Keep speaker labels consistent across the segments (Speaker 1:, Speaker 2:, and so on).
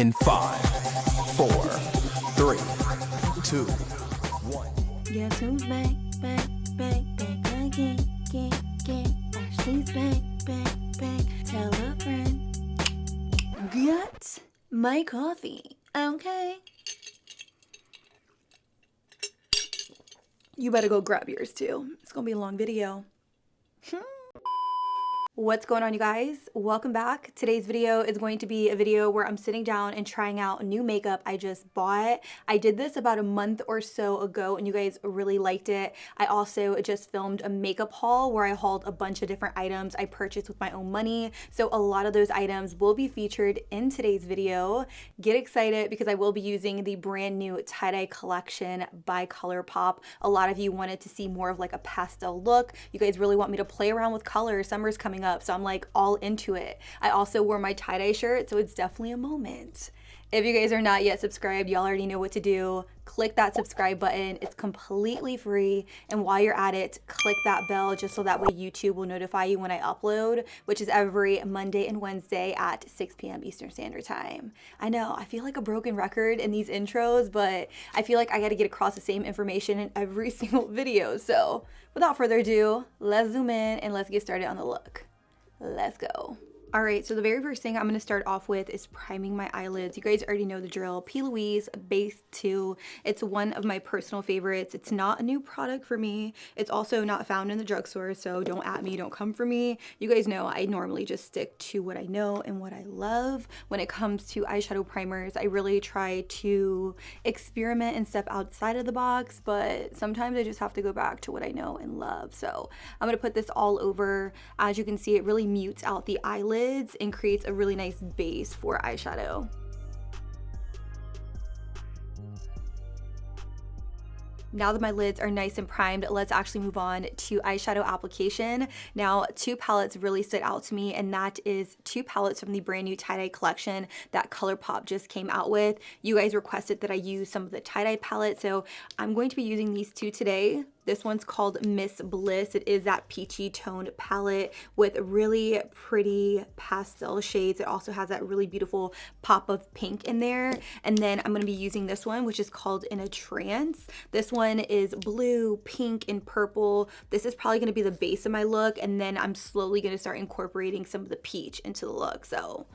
Speaker 1: In 5, 4, 3, 2, 1.
Speaker 2: Guess who's back again, Ashley's back, tell a friend. Got my coffee, okay? You better go grab yours too. It's gonna be a long video. What's going on, you guys? Welcome back. Today's video is going to be a video where I'm sitting down and trying out new makeup I just bought. I did this about a month or so ago and you guys really liked it. I also just filmed a makeup haul where I hauled a bunch of different items I purchased with my own money. So a lot of those items will be featured in today's video. Get excited because I will be using the brand new tie-dye collection by ColourPop. A lot of you wanted to see more of like a pastel look. You guys really want me to play around with colors. Summer's coming up. So I'm like all into it. I also wore my tie-dye shirt, so it's definitely a moment. If you guys are not yet subscribed, y'all already know what to do. Click that subscribe button. It's completely free. And while you're at it, click that bell just so that way YouTube will notify you when I upload, which is every Monday and Wednesday at 6 p.m. Eastern Standard Time. I know, I feel like a broken record in these intros, but I feel like I gotta get across the same information in every single video. So without further ado, let's zoom in and let's get started on the look. Let's go. All right, so the very first thing I'm going to start off with is priming my eyelids. You guys already know the drill. P. Louise Base 2. It's one of my personal favorites. It's not a new product for me. It's also not found in the drugstore, so don't at me, don't come for me. You guys know I normally just stick to what I know and what I love. When it comes to eyeshadow primers, I really try to experiment and step outside of the box, but sometimes I just have to go back to what I know and love. So I'm going to put this all over. As you can see, it really mutes out the eyelid and creates a really nice base for eyeshadow. Now that my lids are nice and primed, let's actually move on to eyeshadow application. Now, two palettes really stood out to me, and that is two palettes from the brand new tie-dye collection that ColourPop just came out with. You guys requested that I use some of the tie-dye palettes, so I'm going to be using these two today. This one's called Miss Bliss. It is that peachy toned palette with really pretty pastel shades. It also has that really beautiful pop of pink in there. And then I'm going to be using this one, which is called In a Trance. This one is blue, pink, and purple. This is probably going to be the base of my look, and then I'm slowly going to start incorporating some of the peach into the look. So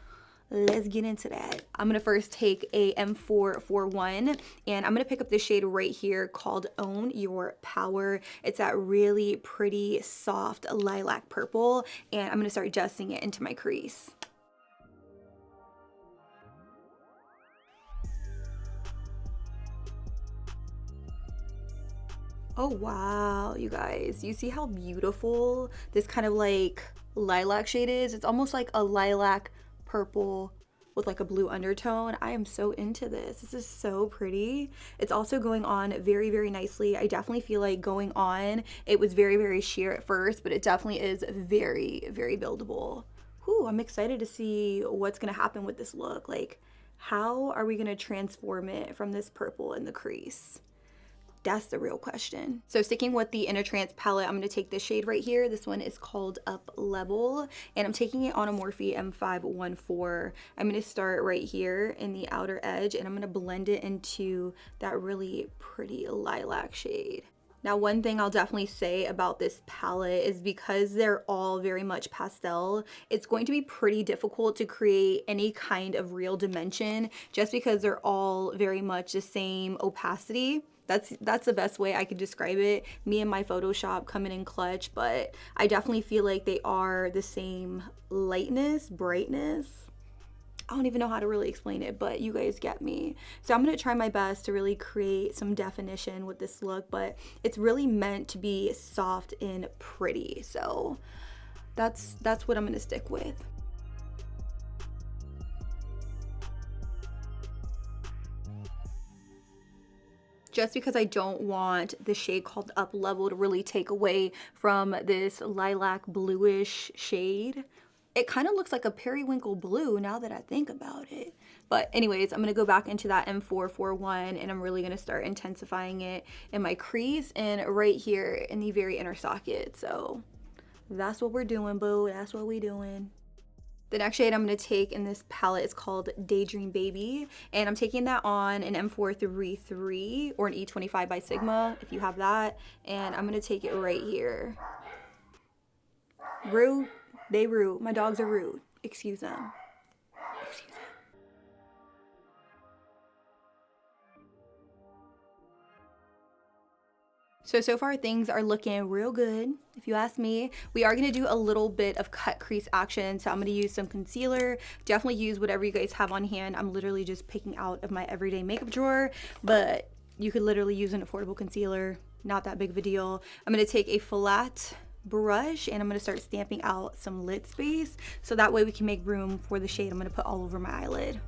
Speaker 2: let's get into that. I'm going to first take a M441 and I'm going to pick up this shade right here called Own Your Power. It's that really pretty soft lilac purple, and I'm going to start adjusting it into my crease. Oh wow, you guys, you see how beautiful this kind of like lilac shade is? It's almost like a lilac purple with like a blue undertone. I am so into this. This is so pretty. It's also going on very, very nicely. I definitely feel like going on, it was very, very sheer at first, but it definitely is very, very buildable. Whew, I'm excited to see what's gonna happen with this look. Like, how are we gonna transform it from this purple in the crease? That's the real question. So sticking with the In a Trance palette, I'm going to take this shade right here. This one is called Up Level, and I'm taking it on a Morphe M514. I'm going to start right here in the outer edge, and I'm going to blend it into that really pretty lilac shade. Now, one thing I'll definitely say about this palette is because they're all very much pastel, it's going to be pretty difficult to create any kind of real dimension just because they're all very much the same opacity. That's the best way I could describe it. Me and my Photoshop coming in clutch, but I definitely feel like they are the same lightness, brightness. I don't even know how to really explain it, but you guys get me. So I'm going to try my best to really create some definition with this look, but it's really meant to be soft and pretty. So that's what I'm going to stick with. Just because I don't want the shade called Up Level to really take away from this lilac bluish shade. It kind of looks like a periwinkle blue now that I think about it. But anyways, I'm going to go back into that M441 and I'm really going to start intensifying it in my crease and right here in the very inner socket. So that's what we're doing, boo. That's what we doing. The next shade I'm going to take in this palette is called Daydream Baby, and I'm taking that on an M433 or an E25 by Sigma if you have that, and I'm going to take it right here. Rude. They rude. My dogs are rude. Excuse them. Excuse them. So far things are looking real good, if you ask me. We are going to do a little bit of cut crease action, so I'm going to use some concealer. Definitely use whatever you guys have on hand. I'm literally just picking out of my everyday makeup drawer, but you could literally use an affordable concealer. Not that big of a deal. I'm going to take a flat brush and I'm going to start stamping out some lid space, so that way we can make room for the shade I'm going to put all over my eyelid.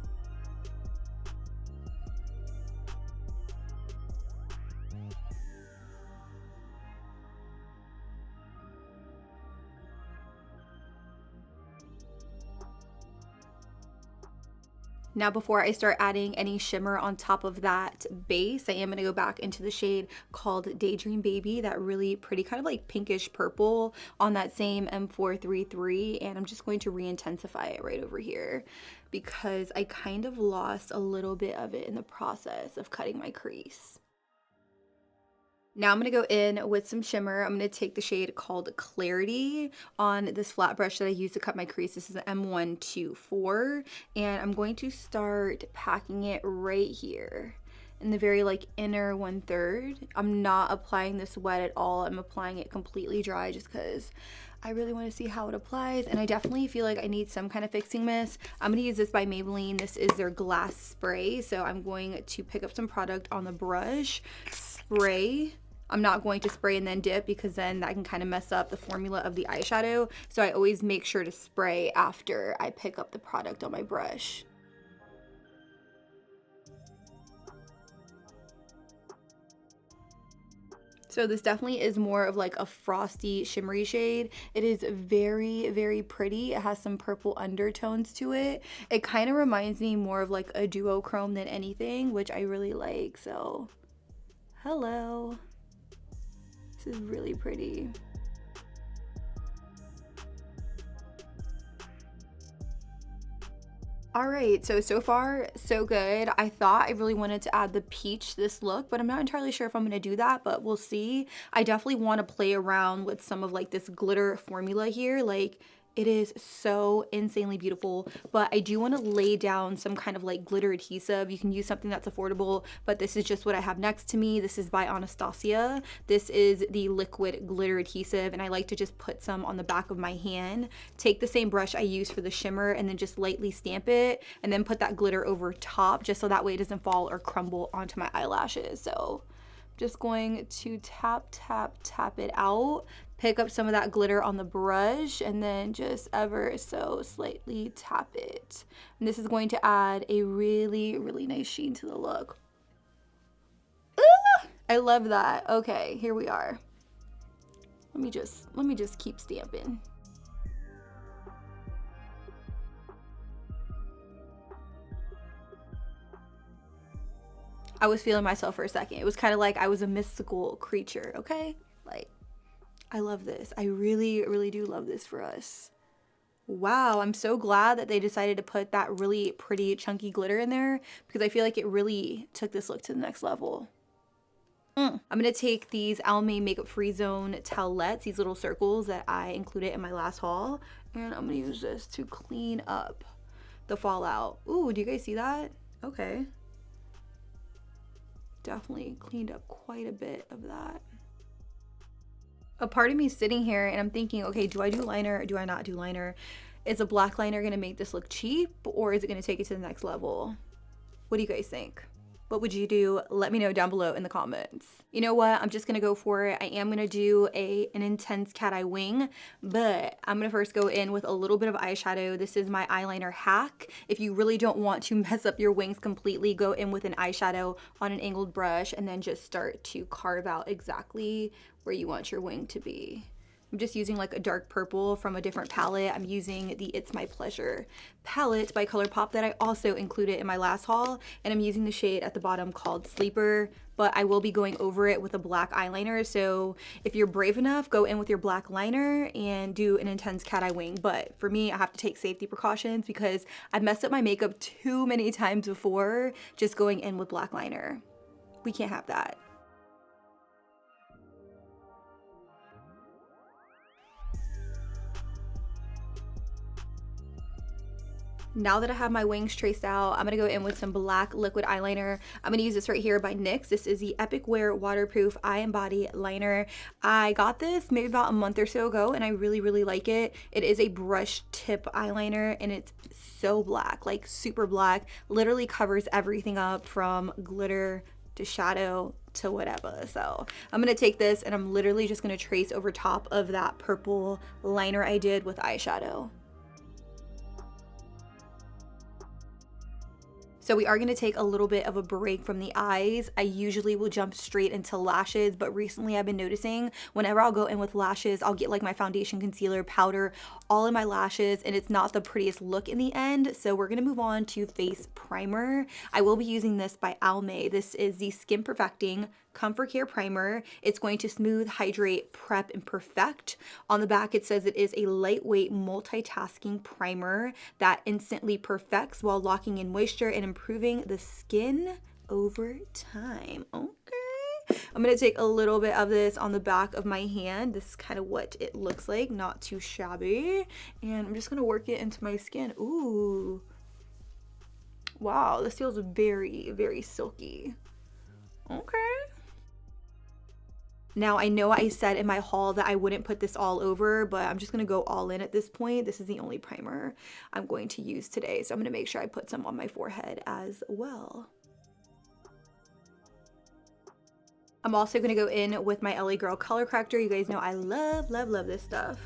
Speaker 2: Now before I start adding any shimmer on top of that base, I am going to go back into the shade called Daydream Baby, that really pretty kind of like pinkish purple on that same M433, and I'm just going to re-intensify it right over here because I kind of lost a little bit of it in the process of cutting my crease. Now I'm going to go in with some shimmer. I'm going to take the shade called Clarity on this flat brush that I use to cut my crease. This is an M124, and I'm going to start packing it right here in the very like inner 1/3. I'm not applying this wet at all. I'm applying it completely dry just because I really want to see how it applies, and I definitely feel like I need some kind of fixing mist. I'm going to use this by Maybelline. This is their glass spray, so I'm going to pick up some product on the brush, spray. I'm not going to spray and then dip because then that can kind of mess up the formula of the eyeshadow. So I always make sure to spray after I pick up the product on my brush. So this definitely is more of like a frosty, shimmery shade. It is very, very pretty. It has some purple undertones to it. It kind of reminds me more of like a duochrome than anything, which I really like. So, hello. This is really pretty. All right, so far so good. I thought I really wanted to add the peach to this look, but I'm not entirely sure if I'm gonna do that, but we'll see. I definitely want to play around with some of like this glitter formula here. Like, it is so insanely beautiful, but I do want to lay down some kind of like glitter adhesive. You can use something that's affordable, but this is just what I have next to me. This is by Anastasia. This is the liquid glitter adhesive, and I like to just put some on the back of my hand. Take the same brush I use for the shimmer and then just lightly stamp it, and then put that glitter over top just so that way it doesn't fall or crumble onto my eyelashes. So just going to tap, tap, tap it out. Pick up some of that glitter on the brush and then just ever so slightly tap it. And this is going to add a really, really nice sheen to the look. I love that. Okay, here we are. Let me just keep stamping. I was feeling myself for a second. It was kind of like I was a mystical creature, okay? Like, I love this. I really, really do love this for us. Wow, I'm so glad that they decided to put that really pretty chunky glitter in there because I feel like it really took this look to the next level. I'm going to take these Almay Makeup Free Zone Towelettes, these little circles that I included in my last haul, and I'm going to use this to clean up the fallout. Ooh, do you guys see that? Okay. Definitely cleaned up quite a bit of that. A part of me sitting here and I'm thinking, okay, do I do liner or do I not do liner? Is a black liner gonna make this look cheap, or is it gonna take it to the next level? What do you guys think? What would you do? Let me know down below in the comments. You know what? I'm just gonna go for it. I am gonna do an intense cat eye wing, but I'm gonna first go in with a little bit of eyeshadow. This is my eyeliner hack. If you really don't want to mess up your wings completely, go in with an eyeshadow on an angled brush and then just start to carve out exactly where you want your wing to be. I'm just using like a dark purple from a different palette. I'm using the It's My Pleasure palette by ColourPop that I also included in my last haul, and I'm using the shade at the bottom called Sleeper, but I will be going over it with a black eyeliner. So if you're brave enough, go in with your black liner and do an intense cat eye wing. But for me, I have to take safety precautions because I've messed up my makeup too many times before just going in with black liner. We can't have that. Now that I have my wings traced out, I'm gonna go in with some black liquid eyeliner. I'm gonna use this right here by NYX. This is the Epic Wear Waterproof Eye and Body Liner. I got this maybe about a month or so ago, and I really, really like it. It is a brush tip eyeliner, and it's so black, like super black. Literally covers everything up from glitter to shadow to whatever. So I'm gonna take this, and I'm literally just gonna trace over top of that purple liner I did with eyeshadow. So we are going to take a little bit of a break from the eyes. I usually will jump straight into lashes, but recently I've been noticing whenever I'll go in with lashes, I'll get like my foundation, concealer, powder, all in my lashes, and it's not the prettiest look in the end. So we're going to move on to face primer. I will be using this by Almay. This is the Skin Perfecting Comfort Care Primer. It's going to smooth, hydrate, prep, and perfect. On the back, it says it is a lightweight multitasking primer that instantly perfects while locking in moisture and improving the skin over time. Okay. I'm going to take a little bit of this on the back of my hand. This is kind of what it looks like, not too shabby. And I'm just going to work it into my skin. Ooh. Wow, this feels very, very silky. Okay. Now, I know I said in my haul that I wouldn't put this all over, but I'm just going to go all in at this point. This is the only primer I'm going to use today, so I'm going to make sure I put some on my forehead as well. I'm also going to go in with my LA Girl Color Corrector. You guys know I love, love, love this stuff.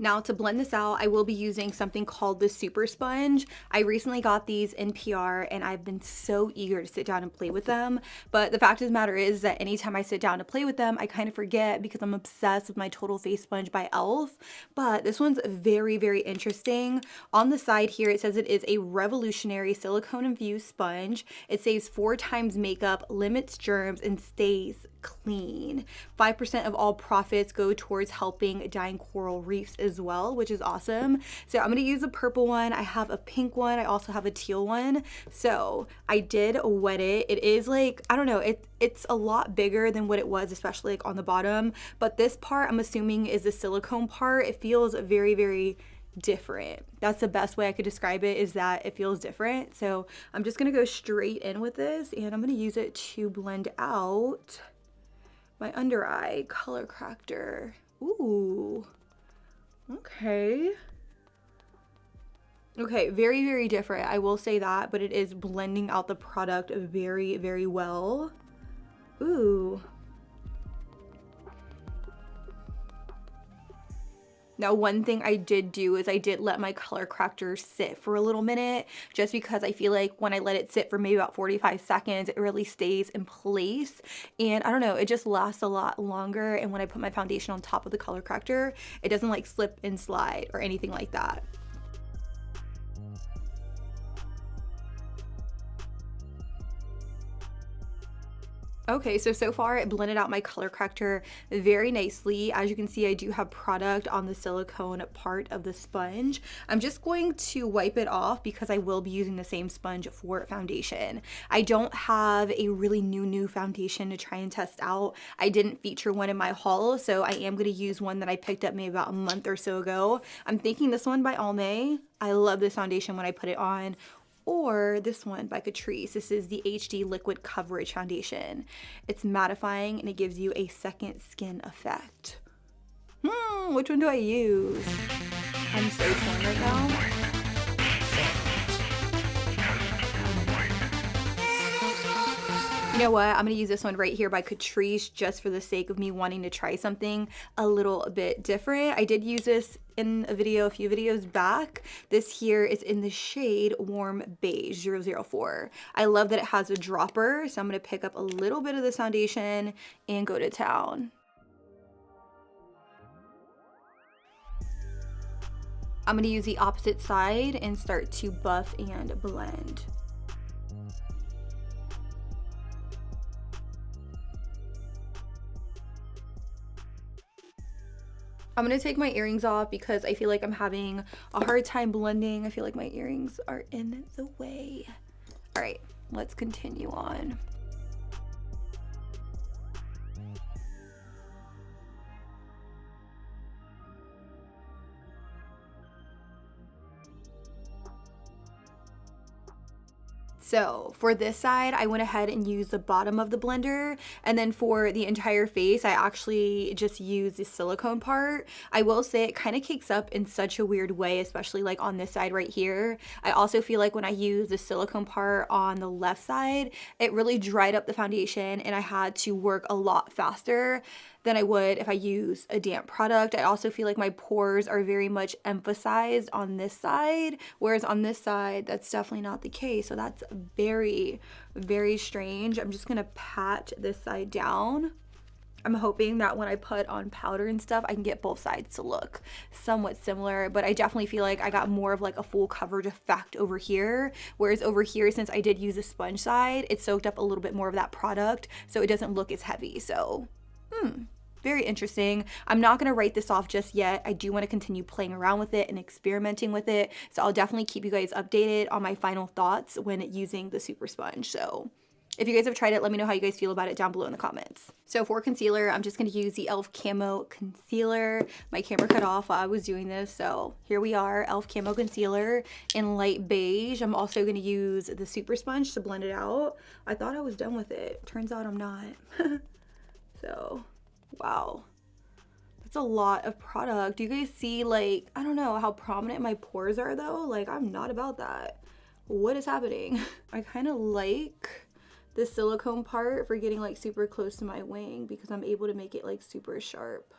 Speaker 2: Now to blend this out, I will be using something called the Super Sponge. I recently got these in PR and I've been so eager to sit down and play with them. But the fact of the matter is that anytime I sit down to play with them, I kind of forget because I'm obsessed with my Total Face Sponge by e.l.f. But this one's very, very interesting. On the side here, it says it is a revolutionary silicone infused sponge. It saves 4 times makeup, limits germs, and stays clean. 5% of all profits go towards helping dying coral reefs as well, which is awesome. So I'm going to use a purple one. I have a pink one. I also have a teal one. So I did wet it. It is like, I don't know, it's a lot bigger than what it was, especially like on the bottom. But this part, I'm assuming, is the silicone part. It feels very, very different. That's the best way I could describe it, is that it feels different. So I'm just going to go straight in with this, and I'm going to use it to blend out my under eye color corrector. Ooh. Okay. Okay, very, very different. I will say that, but it is blending out the product very, very well. Ooh. Now, one thing I did do is I did let my color corrector sit for a little minute, just because I feel like when I let it sit for maybe about 45 seconds, it really stays in place. And I don't know, it just lasts a lot longer. And when I put my foundation on top of the color corrector, it doesn't like slip and slide or anything like that. Okay, so far it blended out my color corrector very nicely. As you can see, I do have product on the silicone part of the sponge. I'm just going to wipe it off because I will be using the same sponge for foundation. I don't have a really new foundation to try and test out. I didn't feature one in my haul, so I am going to use one that I picked up maybe about a month or so ago. I'm thinking this one by Almay. I love this foundation when I put it on. Or this one by Crease. This is the HD Liquid Coverage Foundation. It's mattifying and it gives you a second skin effect. Which one do I use? I'm so torn right now. You know what? I'm going to use this one right here by Catrice just for the sake of me wanting to try something a little bit different. I did use this in a video a few videos back. This here is in the shade Warm Beige 004. I love that it has a dropper, so I'm going to pick up a little bit of this foundation and go to town. I'm going to use the opposite side and start to buff and blend. I'm going to take my earrings off because I feel like I'm having a hard time blending. I feel like my earrings are in the way. All right, let's continue on. So for this side, I went ahead and used the bottom of the blender. And then for the entire face, I actually just used the silicone part. I will say it kind of cakes up in such a weird way, especially like on this side right here. I also feel like when I use the silicone part on the left side, it really dried up the foundation and I had to work a lot faster than I would if I use a damp product. I also feel like my pores are very much emphasized on this side, whereas on this side, that's definitely not the case. So that's very, very strange. I'm just gonna pat this side down. I'm hoping that when I put on powder and stuff, I can get both sides to look somewhat similar, but I definitely feel like I got more of like a full coverage effect over here, whereas over here, since I did use the sponge side, it soaked up a little bit more of that product, so it doesn't look as heavy. So very interesting. I'm not going to write this off just yet. I do want to continue playing around with it and experimenting with it. So I'll definitely keep you guys updated on my final thoughts when using the super sponge. So if you guys have tried it, let me know how you guys feel about it down below in the comments. So for concealer, I'm just going to use the e.l.f. Camo Concealer. My camera cut off while I was doing this. So here we are, e.l.f. Camo Concealer in light beige. I'm also going to use the super sponge to blend it out. I thought I was done with it. Turns out I'm not. So wow, that's a lot of product. Do you guys see, like, I don't know how prominent my pores are though? Like, I'm not about that. What is happening? I kind of like the silicone part for getting like super close to my wing because I'm able to make it like super sharp.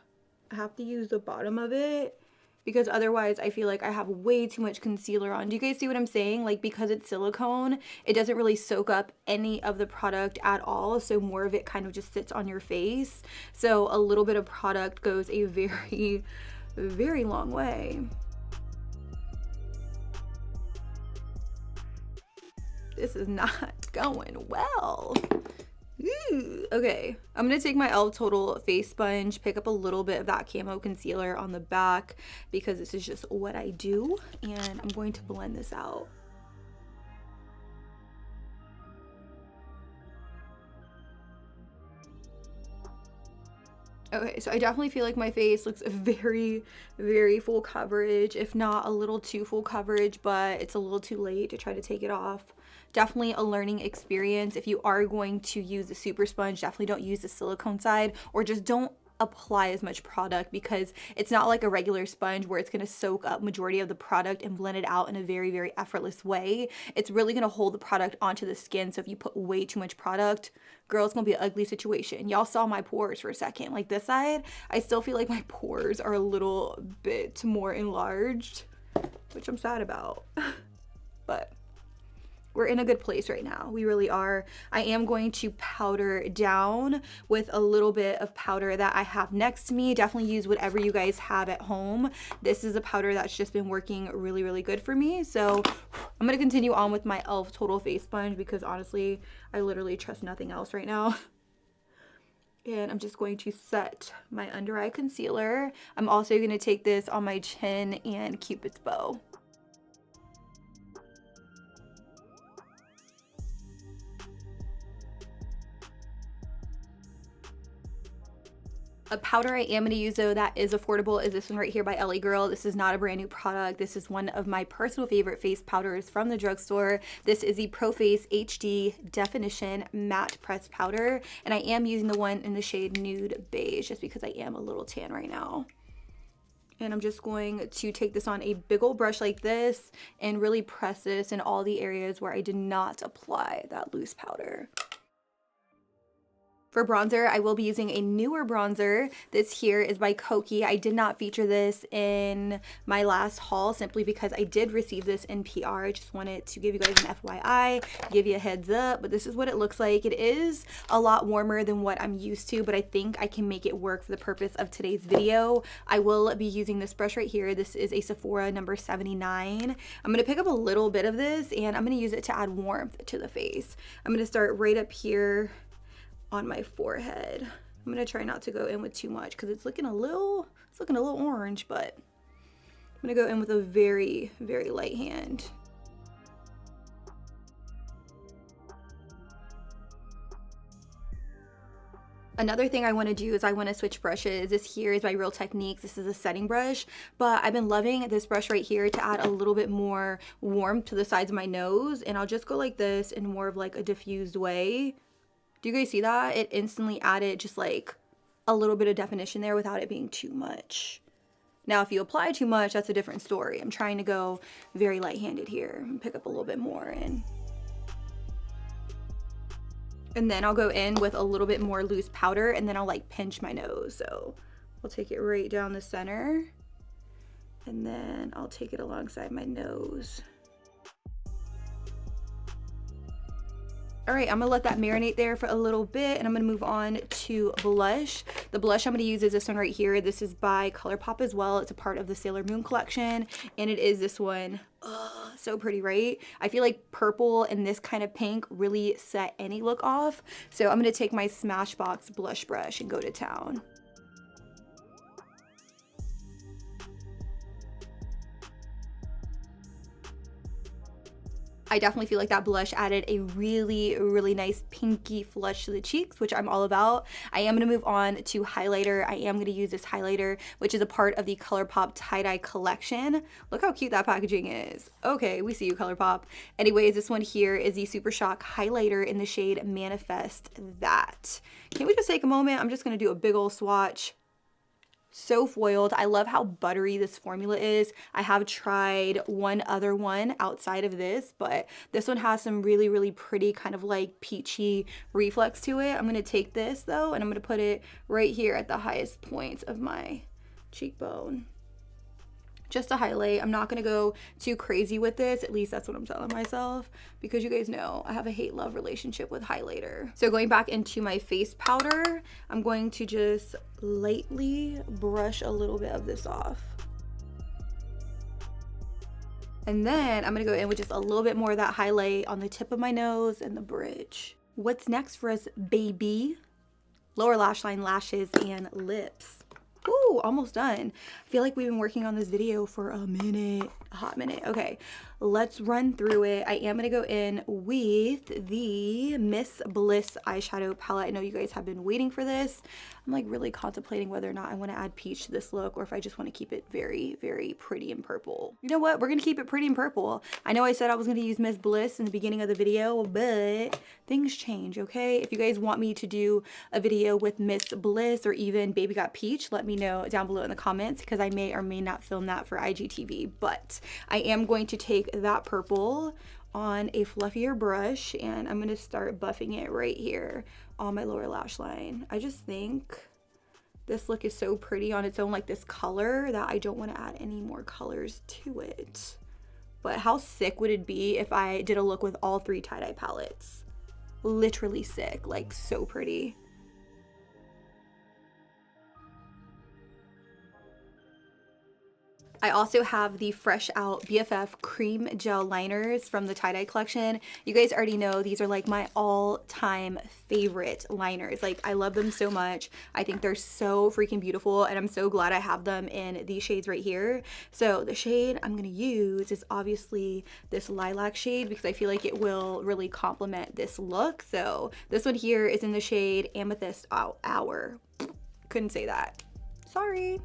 Speaker 2: I have to use the bottom of it because otherwise I feel like I have way too much concealer on. Do you guys see what I'm saying? Like, because it's silicone, it doesn't really soak up any of the product at all, so more of it kind of just sits on your face. So a little bit of product goes a very, very long way. This is not going well. Ooh, okay, I'm gonna take my e.l.f. Total Face Sponge, pick up a little bit of that Camo Concealer on the back because this is just what I do, and I'm going to blend this out. Okay, so I definitely feel like my face looks very, very full coverage, if not a little too full coverage, but it's a little too late to try to take it off. Definitely a learning experience. If you are going to use the super sponge, definitely don't use the silicone side, or just don't apply as much product because it's not like a regular sponge where it's going to soak up majority of the product and blend it out in a very, very effortless way. It's really going to hold the product onto the skin. So if you put way too much product, girl, it's going to be an ugly situation. Y'all saw my pores for a second. Like this side, I still feel like my pores are a little bit more enlarged, which I'm sad about. But we're in a good place right now. We really are. I am going to powder down with a little bit of powder that I have next to me. Definitely use whatever you guys have at home. This is a powder that's just been working really, really good for me. So I'm going to continue on with my e.l.f. Total Face Sponge because honestly, I literally trust nothing else right now. And I'm just going to set my under eye concealer. I'm also going to take this on my chin and Cupid's bow. A powder I am going to use though that is affordable is this one right here by LA Girl. This is not a brand new product. This is one of my personal favorite face powders from the drugstore. This is the Pro Face HD Definition Matte Press Powder, and I am using the one in the shade Nude Beige just because I am a little tan right now. And I'm just going to take this on a big old brush like this and really press this in all the areas where I did not apply that loose powder. For bronzer, I will be using a newer bronzer. This here is by Koki. I did not feature this in my last haul simply because I did receive this in PR. I just wanted to give you guys an FYI, give you a heads up, but this is what it looks like. It is a lot warmer than what I'm used to, but I think I can make it work for the purpose of today's video. I will be using this brush right here. This is a Sephora number 79. I'm gonna pick up a little bit of this and I'm gonna use it to add warmth to the face. I'm gonna start right up here on my forehead. I'm gonna try not to go in with too much because it's looking a little orange, but I'm gonna go in with a very, very light hand. Another thing I want to do is I want to switch brushes. This here is by Real Techniques. This is a setting brush, but I've been loving this brush right here to add a little bit more warmth to the sides of my nose, and I'll just go like this in more of like a diffused way. Do you guys see that? It instantly added just like a little bit of definition there without it being too much. Now, if you apply too much, that's a different story. I'm trying to go very light-handed here and pick up a little bit more in. And then I'll go in with a little bit more loose powder and then I'll like pinch my nose. So I'll take it right down the center and then I'll take it alongside my nose. All right, I'm gonna let that marinate there for a little bit and I'm gonna move on to blush. The blush I'm gonna use is this one right here. This is by ColourPop as well. It's a part of the Sailor Moon collection and it is this one. Oh, so pretty, right? I feel like purple and this kind of pink really set any look off. So I'm gonna take my Smashbox blush brush and go to town. I definitely feel like that blush added a really, really nice pinky flush to the cheeks, which I'm all about. I am going to move on to highlighter. I am going to use this highlighter, which is a part of the ColourPop tie-dye collection. Look how cute that packaging is. Okay, we see you, ColourPop. Anyways, this one here is the Super Shock highlighter in the shade Manifest That. Can we just take a moment? I'm just going to do a big old swatch. So foiled. I love how buttery this formula is. I have tried one other one outside of this, but this one has some really, really pretty kind of like peachy reflex to it. I'm going to take this though, and I'm going to put it right here at the highest points of my cheekbone. Just to highlight. I'm not going to go too crazy with this. At least that's what I'm telling myself, because you guys know I have a hate-love relationship with highlighter. So going back into my face powder, I'm going to just lightly brush a little bit of this off. And then I'm going to go in with just a little bit more of that highlight on the tip of my nose and the bridge. What's next for us, baby? Lower lash line, lashes, and lips. Ooh, almost done. I feel like we've been working on this video for a minute, a hot minute. Okay, let's run through it. I am going to go in with the Miss Bliss eyeshadow palette. I know you guys have been waiting for this. I'm like really contemplating whether or not I want to add peach to this look or if I just want to keep it very, very pretty and purple. You know what? We're going to keep it pretty and purple. I know I said I was going to use Miss Bliss in the beginning of the video, but things change, okay? If you guys want me to do a video with Miss Bliss or even Baby Got Peach, let me know down below in the comments because I may or may not film that for IGTV. But I am going to take that purple on a fluffier brush and I'm going to start buffing it right here on my lower lash line. I just think this look is so pretty on its own, like this color, that I don't want to add any more colors to it. But how sick would it be if I did a look with all three tie-dye palettes? Literally sick, like so pretty. I also have the Fresh Out BFF Cream Gel Liners from the tie-dye collection. You guys already know these are like my all-time favorite liners. Like, I love them so much. I think they're so freaking beautiful, and I'm so glad I have them in these shades right here. So the shade I'm going to use is obviously this lilac shade because I feel like it will really complement this look. So this one here is in the shade Amethyst Hour. Couldn't say that. Sorry.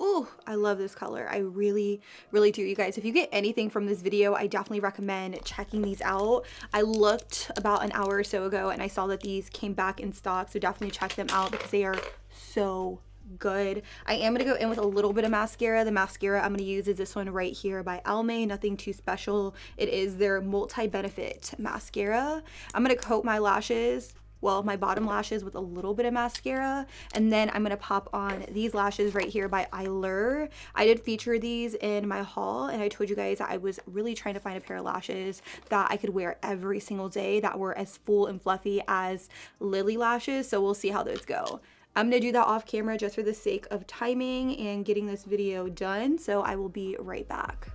Speaker 2: Ooh, I love this color. I really, really do. You guys, if you get anything from this video, I definitely recommend checking these out. I looked about an hour or so ago and I saw that these came back in stock, so definitely check them out because they are so good. I am going to go in with a little bit of mascara. The mascara I'm going to use is this one right here by Almay. Nothing too special. It is their multi-benefit mascara. I'm going to coat my lashes, well, my bottom lashes, with a little bit of mascara, and then I'm gonna pop on these lashes right here by e.l.f. I did feature these in my haul, and I told you guys that I was really trying to find a pair of lashes that I could wear every single day that were as full and fluffy as Lily lashes, so we'll see how those go. I'm gonna do that off camera just for the sake of timing and getting this video done, so I will be right back.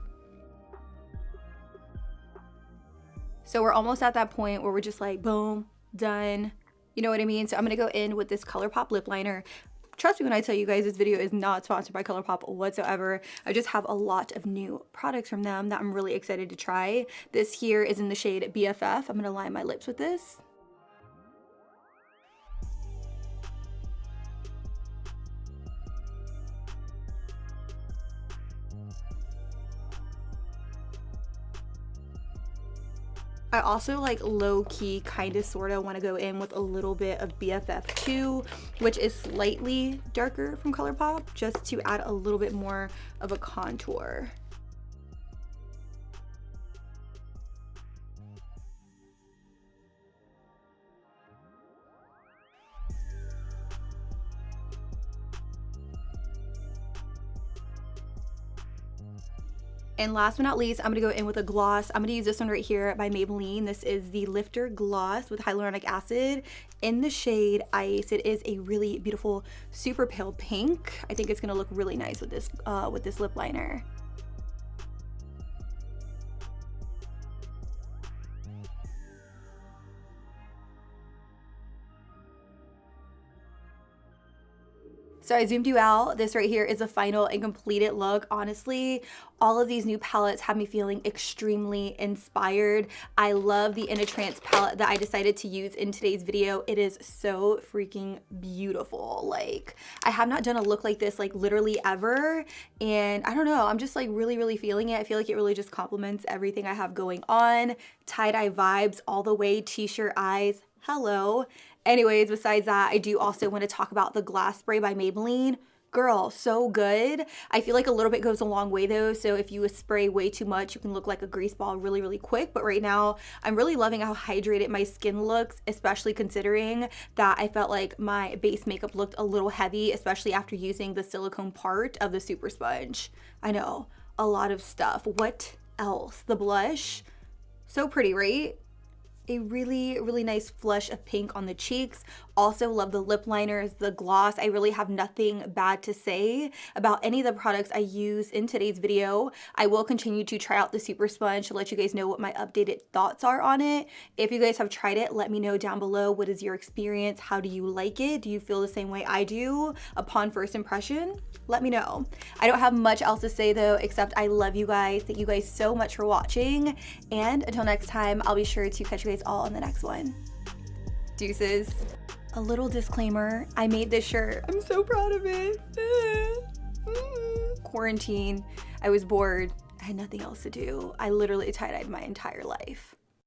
Speaker 2: So we're almost at that point where we're just like, boom, done. You know what I mean? So I'm gonna go in with this ColourPop lip liner. Trust me when I tell you guys, this video is not sponsored by ColourPop whatsoever. I just have a lot of new products from them that I'm really excited to try. This here is in the shade BFF. I'm gonna line my lips with this. I also like low-key kind of sort of want to go in with a little bit of BFF2, which is slightly darker from ColourPop, just to add a little bit more of a contour. And last but not least, I'm gonna go in with a gloss. I'm gonna use this one right here by Maybelline. This is the Lifter Gloss with hyaluronic acid in the shade Ice. It is a really beautiful, super pale pink. I think it's gonna look really nice with this lip liner. So I zoomed you out. This right here is the final and completed look. Honestly, all of these new palettes have me feeling extremely inspired. I love the In a Trance palette that I decided to use in today's video. It is so freaking beautiful. Like, I have not done a look like this like literally ever. And I don't know, I'm just like really feeling it. I feel like it really just complements everything I have going on. Tie-dye vibes all the way, t-shirt eyes. Hello. Anyways, besides that, I do also want to talk about the Glass Spray by Maybelline. Girl, so good. I feel like a little bit goes a long way though, so if you spray way too much, you can look like a grease ball really quick. But right now, I'm really loving how hydrated my skin looks, especially considering that I felt like my base makeup looked a little heavy, especially after using the silicone part of the Super Sponge. I know, a lot of stuff. What else? The blush, so pretty, right? A really nice flush of pink on the cheeks. Also love the lip liners, the gloss. I really have nothing bad to say about any of the products I use in today's video. I will continue to try out the Super Sponge to let you guys know what my updated thoughts are on it. If you guys have tried it, let me know down below. What is your experience? How do you like it? Do you feel the same way I do upon first impression? Let me know. I don't have much else to say though, except I love you guys. Thank you guys so much for watching. And until next time, I'll be sure to catch you guys all on the next one. Deuces. A little disclaimer, I made this shirt. I'm so proud of it. Quarantine, I was bored. I had nothing else to do. I literally tie-dyed my entire life.